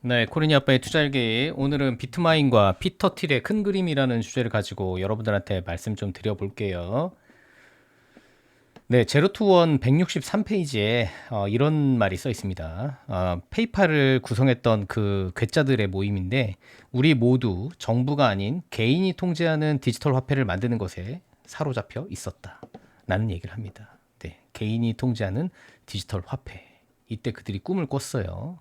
네, 코리니 아빠의 투자일기. 오늘은 비트마인과 피터틸의 큰 그림이라는 주제를 가지고 여러분들한테 말씀 좀 드려볼게요. 네, 제로투원 163페이지에 이런 말이 써 있습니다. 페이팔을 구성했던 그 괴짜들의 모임인데 우리 모두 정부가 아닌 개인이 통제하는 디지털 화폐를 만드는 것에 사로잡혀 있었다. 라는 얘기를 합니다. 네, 개인이 통제하는 디지털 화폐. 이때 그들이 꿈을 꿨어요.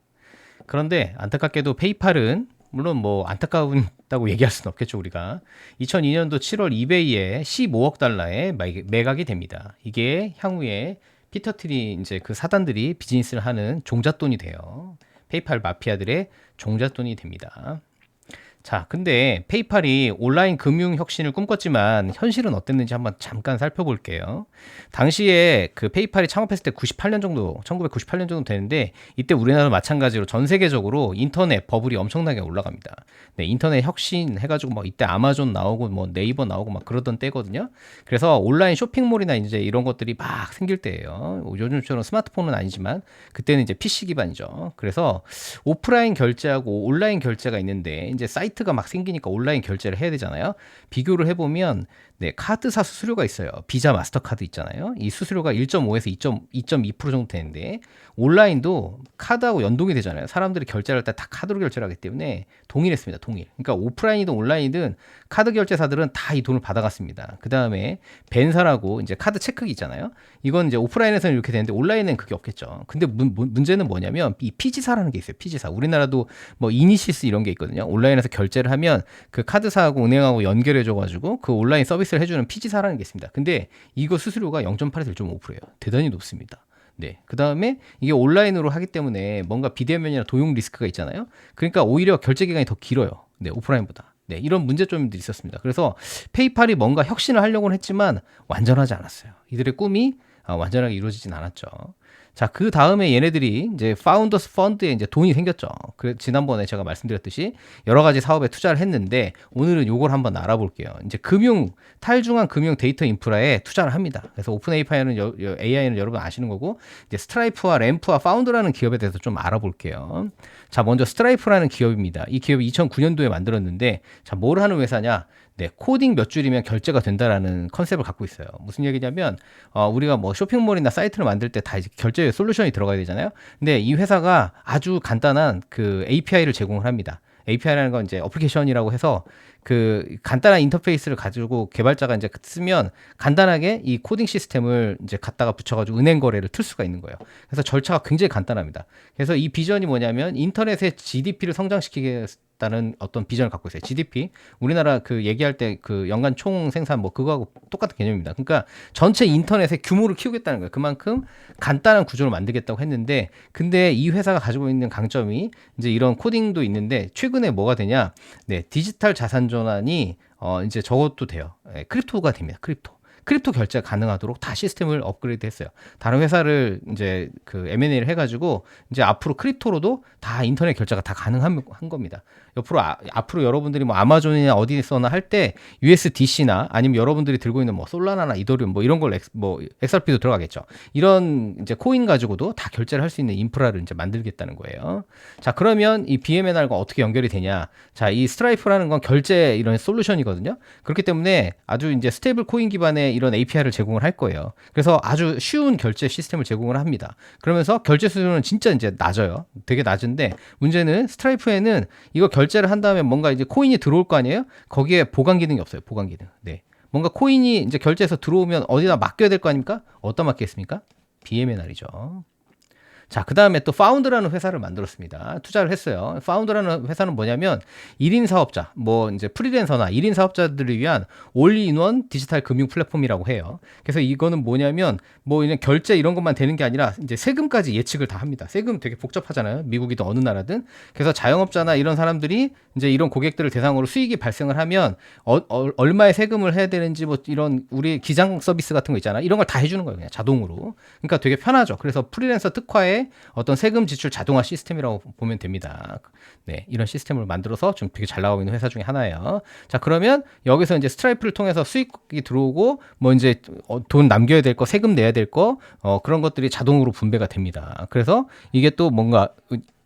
그런데 안타깝게도 페이팔은 물론 뭐 안타까운다고 얘기할 수는 없겠죠 우리가 2002년도 7월 이베이에 15억 달러에 매각이 됩니다. 이게 향후에 피터트리 이제 그 사단들이 비즈니스를 하는 종잣돈이 돼요. 페이팔 마피아들의 종잣돈이 됩니다. 자, 근데 페이팔이 온라인 금융 혁신을 꿈꿨지만 현실은 어땠는지 한번 잠깐 살펴볼게요. 당시에 그 페이팔이 창업했을 때 98년 정도, 1998년 정도 되는데 이때 우리나라도 마찬가지로 전 세계적으로 인터넷 버블이 엄청나게 올라갑니다. 네, 인터넷 혁신 해가지고 뭐 이때 아마존 나오고 뭐 네이버 나오고 막 그러던 때거든요. 그래서 온라인 쇼핑몰이나 이제 이런 것들이 막 생길 때예요. 요즘처럼 스마트폰은 아니지만 그때는 이제 PC 기반이죠. 그래서 오프라인 결제하고 온라인 결제가 있는데 이제 사이트가 막 생기니까 온라인 결제를 해야 되잖아요. 비교를 해보면 네, 카드사 수수료가 있어요. 비자 마스터카드 있잖아요. 이 수수료가 1.5에서 2.2% 정도 되는데 온라인도 카드하고 연동이 되잖아요. 사람들이 결제를 할 때 다 카드로 결제를 하기 때문에 동일했습니다. 동일. 그러니까 오프라인이든 온라인이든 카드 결제사들은 다 이 돈을 받아갔습니다. 그 다음에 벤사라고 이제 카드 체크기 있잖아요. 이건 이제 오프라인에서는 이렇게 되는데 온라인은 그게 없겠죠. 근데 문제는 뭐냐면 이 피지사라는 게 있어요. 피지사. 우리나라도 뭐 이니시스 이런 게 있거든요. 온라인에서 결제를 하면 그 카드사하고 은행하고 연결해줘가지고 그 온라인 서비스를 해주는 피지사라는 게 있습니다. 근데 이거 수수료가 0.8에서 1.5%예요. 대단히 높습니다. 네. 그 다음에 이게 온라인으로 하기 때문에 뭔가 비대면이나 도용 리스크가 있잖아요. 그러니까 오히려 결제 기간이 더 길어요. 네. 오프라인보다. 네. 이런 문제점들이 있었습니다. 그래서 페이팔이 뭔가 혁신을 하려고는 했지만 완전하지 않았어요. 이들의 꿈이 완전하게 이루어지진 않았죠. 자, 그 다음에 얘네들이 이제 파운더스 펀드에 이제 돈이 생겼죠. 그 지난번에 제가 말씀드렸듯이 여러 가지 사업에 투자를 했는데 오늘은 요걸 한번 알아볼게요. 이제 탈중앙 금융 데이터 인프라에 투자를 합니다. 그래서 오픈 AI는 여러분 아시는 거고 이제 스트라이프와 램프와 파운드라는 기업에 대해서 좀 알아볼게요. 자, 먼저 스트라이프라는 기업입니다. 이 기업이 2009년도에 만들었는데 자, 뭘 하는 회사냐? 네, 코딩 몇 줄이면 결제가 된다라는 컨셉을 갖고 있어요. 무슨 얘기냐면 우리가 뭐 쇼핑몰이나 사이트를 만들 때 다 결제 솔루션이 들어가야 되잖아요. 근데 이 회사가 아주 간단한 그 API를 제공을 합니다. API라는 건 이제 어플리케이션이라고 해서 그 간단한 인터페이스를 가지고 개발자가 이제 쓰면 간단하게 이 코딩 시스템을 이제 갖다가 붙여가지고 은행 거래를 틀 수가 있는 거예요. 그래서 절차가 굉장히 간단합니다. 그래서 이 비전이 뭐냐면 인터넷의 GDP를 성장시키겠다는 어떤 비전을 갖고 있어요. GDP. 우리나라 그 얘기할 때 그 연간 총 생산 뭐 그거하고 똑같은 개념입니다. 그러니까 전체 인터넷의 규모를 키우겠다는 거예요. 그만큼 간단한 구조를 만들겠다고 했는데 근데 이 회사가 가지고 있는 강점이 이제 이런 코딩도 있는데 최근에 뭐가 되냐? 네, 디지털 자산 전환이 이제 저것도 돼요. 예, 크립토가 됩니다. 크립토 결제가 가능하도록 다 시스템을 업그레이드 했어요. 다른 회사를 이제 그 M&A를 해가지고 이제 앞으로 크립토로도 다 인터넷 결제가 다 가능한 겁니다. 옆으로 앞으로 여러분들이 뭐 아마존이나 어디서나 할 때 USDC나 아니면 여러분들이 들고 있는 뭐 솔라나나 이더리움 뭐 이런 걸 뭐 XRP도 들어가겠죠. 이런 이제 코인 가지고도 다 결제를 할 수 있는 인프라를 이제 만들겠다는 거예요. 자, 그러면 이 BMNR과 어떻게 연결이 되냐? 자, 이 스트라이프라는 건 결제 이런 솔루션이거든요. 그렇기 때문에 아주 이제 스테이블 코인 기반의 이런 API를 제공을 할 거예요. 그래서 아주 쉬운 결제 시스템을 제공을 합니다. 그러면서 결제 수수료는 진짜 이제 낮아요. 되게 낮은데 문제는 스트라이프에는 이거 결제를 한 다음에 뭔가 이제 코인이 들어올 거 아니에요? 거기에 보관 기능이 없어요. 보관 기능. 네. 뭔가 코인이 이제 결제해서 들어오면 어디다 맡겨야 될 거 아닙니까? 어디다 맡기겠습니까? BMNR이죠. 자, 그 다음에 또 파운드라는 회사를 만들었습니다. 투자를 했어요. 파운드라는 회사는 뭐냐면 1인 사업자, 뭐 이제 프리랜서나 1인 사업자들을 위한 올인원 디지털 금융 플랫폼이라고 해요. 그래서 이거는 뭐냐면 뭐 그냥 결제 이런 것만 되는 게 아니라 이제 세금까지 예측을 다 합니다. 세금 되게 복잡하잖아요. 미국이든 어느 나라든. 그래서 자영업자나 이런 사람들이 이제 이런 고객들을 대상으로 수익이 발생을 하면 얼마의 세금을 해야 되는지 뭐 이런 우리 기장 서비스 같은 거 있잖아요. 이런 걸 다 해주는 거예요. 그냥 자동으로. 그러니까 되게 편하죠. 그래서 프리랜서 특화의 어떤 세금 지출 자동화 시스템이라고 보면 됩니다. 네, 이런 시스템을 만들어서 좀 되게 잘 나가고 있는 회사 중에 하나예요. 자, 그러면 여기서 이제 스트라이프를 통해서 수익이 들어오고 뭐 이제 돈 남겨야 될 거, 세금 내야 될 거, 그런 것들이 자동으로 분배가 됩니다. 그래서 이게 또 뭔가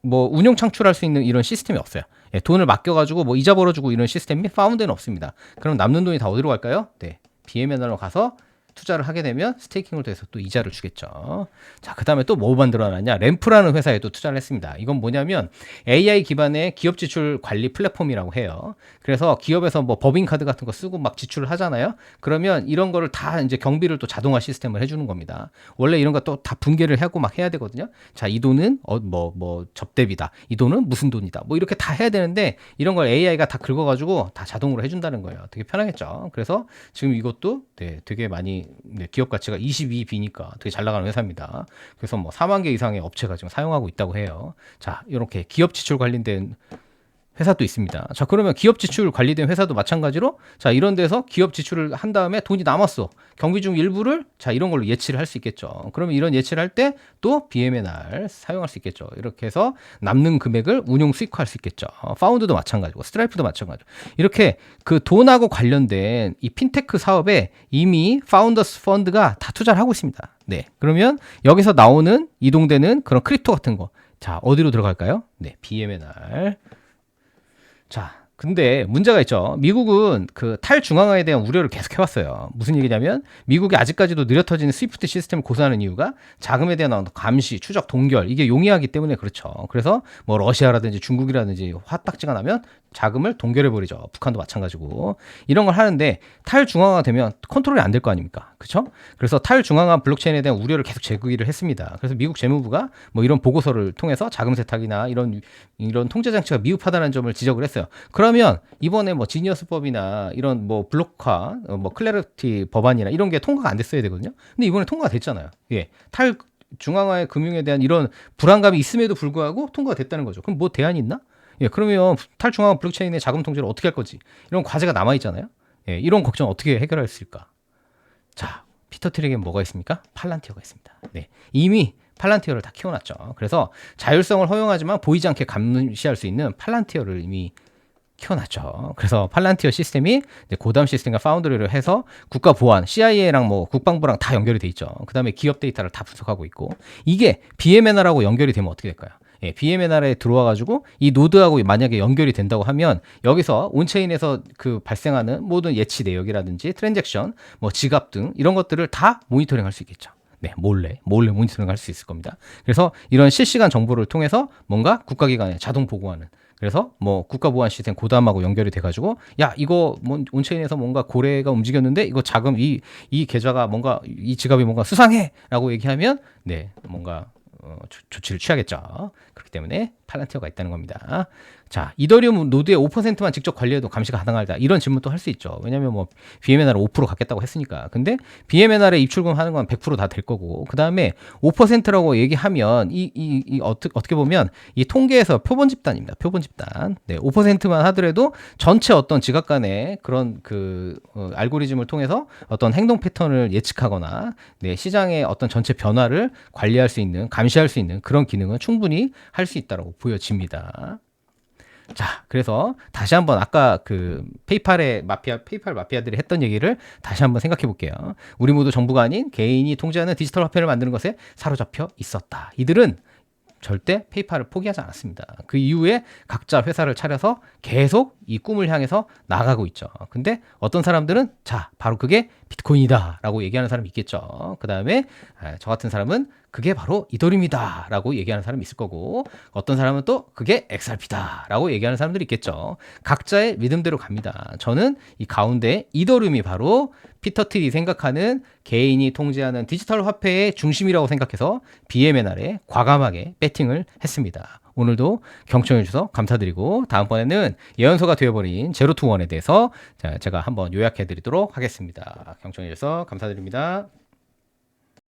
뭐 운용 창출할 수 있는 이런 시스템이 없어요. 예, 돈을 맡겨가지고 뭐 이자 벌어주고 이런 시스템이 파운드에는 없습니다. 그럼 남는 돈이 다 어디로 갈까요? 네, BMNR로 가서 투자를 하게 되면 스테이킹을 통해서 또 이자를 주겠죠. 자, 그 다음에 또 뭐 만들어놨냐? 램프라는 회사에 또 투자를 했습니다. 이건 뭐냐면 AI 기반의 기업 지출 관리 플랫폼이라고 해요. 그래서 기업에서 뭐 법인카드 같은 거 쓰고 막 지출을 하잖아요. 그러면 이런 거를 다 이제 경비를 또 자동화 시스템을 해주는 겁니다. 원래 이런 거 또 다 분계를 하고 막 해야 되거든요. 자, 이 돈은 뭐 접대비다. 이 돈은 무슨 돈이다. 뭐 이렇게 다 해야 되는데 이런 걸 AI가 다 긁어가지고 다 자동으로 해준다는 거예요. 되게 편하겠죠. 그래서 지금 이것도 네, 되게 많이 기업 가치가 22B니까 되게 잘 나가는 회사입니다. 그래서 뭐 4만 개 이상의 업체가 지금 사용하고 있다고 해요. 자, 이렇게 기업 지출 관련된 회사도 있습니다. 자, 그러면 기업 지출 관리된 회사도 마찬가지로 자, 이런 데서 기업 지출을 한 다음에 돈이 남았어. 경비 중 일부를 자, 이런 걸로 예치를 할 수 있겠죠. 그러면 이런 예치를 할 때 또 BMNR 사용할 수 있겠죠. 이렇게 해서 남는 금액을 운용 수익화할 수 있겠죠. 파운드도 마찬가지고 스트라이프도 마찬가지고 이렇게 그 돈하고 관련된 이 핀테크 사업에 이미 파운더스 펀드가 다 투자를 하고 있습니다. 네. 그러면 여기서 나오는 이동되는 그런 크립토 같은 거. 자, 어디로 들어갈까요? 네, BMNR. 자, 근데 문제가 있죠. 미국은 그 탈중앙화에 대한 우려를 계속 해왔어요. 무슨 얘기냐면 미국이 아직까지도 느려 터지는 스위프트 시스템을 고수하는 이유가 자금에 대한 감시, 추적, 동결 이게 용이하기 때문에 그렇죠. 그래서 뭐 러시아라든지 중국이라든지 화딱지가 나면 자금을 동결해버리죠. 북한도 마찬가지고 이런 걸 하는데 탈중앙화 되면 컨트롤이 안 될 거 아닙니까? 그렇죠? 그래서 탈중앙화 블록체인에 대한 우려를 계속 제기를 했습니다. 그래서 미국 재무부가 뭐 이런 보고서를 통해서 자금 세탁이나 이런 통제 장치가 미흡하다는 점을 지적을 했어요. 그러면 이번에 뭐 지니어스법이나 이런 뭐 블록화, 뭐 클래리티 법안이나 이런 게 통과가 안 됐어야 되거든요. 근데 이번에 통과가 됐잖아요. 예, 탈중앙화의 금융에 대한 이런 불안감이 있음에도 불구하고 통과가 됐다는 거죠. 그럼 뭐 대안이 있나? 예, 그러면 탈중앙화 블록체인의 자금 통제를 어떻게 할 거지? 이런 과제가 남아 있잖아요. 예, 이런 걱정 어떻게 해결할 수 있을까? 자, 피터 트릭에는 뭐가 있습니까? 팔란티어가 있습니다. 네, 이미 팔란티어를 다 키워놨죠. 그래서 자율성을 허용하지만 보이지 않게 감시할 수 있는 팔란티어를 이미 키워놨죠. 그래서 팔란티어 시스템이 고담 시스템과 파운드리를 해서 국가 보안, CIA랑 뭐 국방부랑 다 연결이 돼 있죠. 그 다음에 기업 데이터를 다 분석하고 있고 이게 BMNR하고 연결이 되면 어떻게 될까요? 예, BMNR에 들어와가지고 이 노드하고 만약에 연결이 된다고 하면 여기서 온체인에서 그 발생하는 모든 예치 내역이라든지 트랜잭션, 뭐 지갑 등 이런 것들을 다 모니터링할 수 있겠죠. 네, 몰래 모니터링 할 수 있을 겁니다. 그래서 이런 실시간 정보를 통해서 뭔가 국가기관에 자동 보고하는 그래서 뭐 국가보안 시스템 고담하고 연결이 돼가지고 야 이거 뭐 온체인에서 뭔가 고래가 움직였는데 이거 자금 이 계좌가 뭔가 이 지갑이 뭔가 수상해라고 얘기하면 네 뭔가 조치를 취하겠죠. 그렇기 때문에 팔란티어가 있다는 겁니다. 자, 이더리움 노드의 5%만 직접 관리해도 감시가 가능하다. 이런 질문도 할 수 있죠. 왜냐하면 뭐 BMNR을 5% 갖겠다고 했으니까. 근데 BMNR에 입출금 하는 건 100% 다 될 거고. 그 다음에 5%라고 얘기하면 어떻게 보면 이 통계에서 표본 집단입니다. 표본 집단. 네, 5%만 하더라도 전체 어떤 지각 간의 그런 알고리즘을 통해서 어떤 행동 패턴을 예측하거나 네, 시장의 어떤 전체 변화를 관리할 수 있는, 감시할 수 있는 그런 기능은 충분히 할 수 있다고 보여집니다. 자, 그래서 다시 한번 아까 그 페이팔 마피아들이 했던 얘기를 다시 한번 생각해 볼게요. 우리 모두 정부가 아닌 개인이 통제하는 디지털 화폐를 만드는 것에 사로잡혀 있었다. 이들은 절대 페이팔을 포기하지 않았습니다. 그 이후에 각자 회사를 차려서 계속 이 꿈을 향해서 나가고 있죠. 근데 어떤 사람들은 자, 바로 그게 비트코인이다 라고 얘기하는 사람이 있겠죠. 그 다음에 저 같은 사람은 그게 바로 이더리움이다 라고 얘기하는 사람이 있을 거고 어떤 사람은 또 그게 XRP다 라고 얘기하는 사람들이 있겠죠. 각자의 믿음대로 갑니다. 저는 이 가운데 이더리움이 바로 피터 틸이 생각하는 개인이 통제하는 디지털 화폐의 중심이라고 생각해서 BMNR에 과감하게 배팅을 했습니다. 오늘도 경청해 주셔서 감사드리고 다음번에는 예언서가 되어버린 제로투원에 대해서 제가 한번 요약해 드리도록 하겠습니다. 경청해 주셔서 감사드립니다.